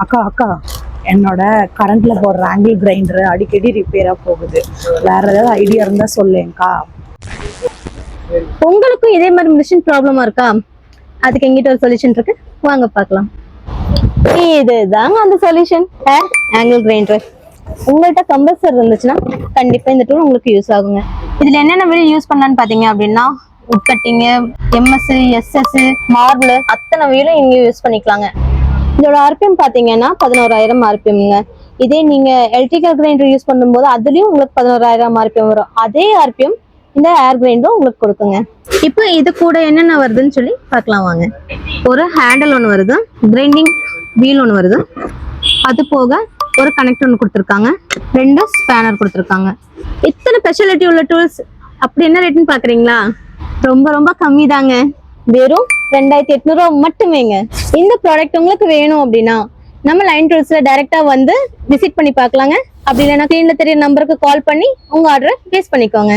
அக்கா அக்கா என்னோட கரண்ட்ல போடுற ஆங்கிள் கிரைண்டர் அடிக்கடி ரிப்பேரா போகுது. வேற ஏதாவது ஐடியா இருந்தா சொல்லேங்க்கா. உங்களுக்கும் இதே மாதிரி மிஷின் ப்ராப்ளமா இருக்கா? அதுக்கு எங்கிட்ட ஒரு சொல்யூஷன் இருக்கு, வாங்க பார்க்கலாம். இதுதாங்க அந்த சொல்யூஷன், ஏர் ஆங்கிள் கிரைண்டர். உங்கள்கிட்ட கம்பல்சர் இருந்துச்சுன்னா கண்டிப்பா இந்த டூல் உங்களுக்கு யூஸ் ஆகுங்க. இதுல என்னென்ன வீடியோ யூஸ் பண்ணலான்னு பாத்தீங்க அப்படின்னா, உட் கட்டிங், எம்எஸ், எஸ்எஸ், மார்பிள் அத்தனை வீலும் இங்க யூஸ் பண்ணிக்கலாங்க. இதோட ஆர்பிஎம் பாத்தீங்கன்னா 11,000 ஆர்பிஎம்ங்க. இதே நீங்க எலக்ட்ரிக்கல் கிரைண்டர் யூஸ் பண்ணும்போது அதுலயும் உங்களுக்கு 11,000 ஆர்பிஎம் வரும். அதே ஆர்பிஎம் இந்த ஏர் கிரைண்டரும் உங்களுக்கு கொடுக்குங்க. இப்போ இது கூட என்னென்ன வருதுன்னு சொல்லி பார்க்கலாம் வாங்க. ஒரு ஹேண்டில் ஒன்று வருது, கிரைண்டிங் வீல் ஒன்று வருது, அது போக ஒரு கனெக்டர் ஒன்று கொடுத்துருக்காங்க, 2 ஸ்பேனர் கொடுத்துருக்காங்க. இத்தனை ஸ்பெஷாலிட்டி உள்ள டூல்ஸ் அப்படி என்ன ரேட்னு பாக்குறீங்களா? ரொம்ப ரொம்ப கம்மி தாங்க, வெறும் 2,800 மட்டுமேங்க. இந்த ப்ராடக்ட் உங்களுக்கு வேணும் அப்படின்னா நம்ம லைன் டூல்ஸ்ல டைரக்டா வந்து விசிட் பண்ணி பார்க்கலாங்க. அப்படி இல்லைன்னா ஸ்கிரீன்ல தெரிய நம்பருக்கு கால் பண்ணி உங்க ஆர்டரை பிளேஸ் பண்ணிக்கோங்க.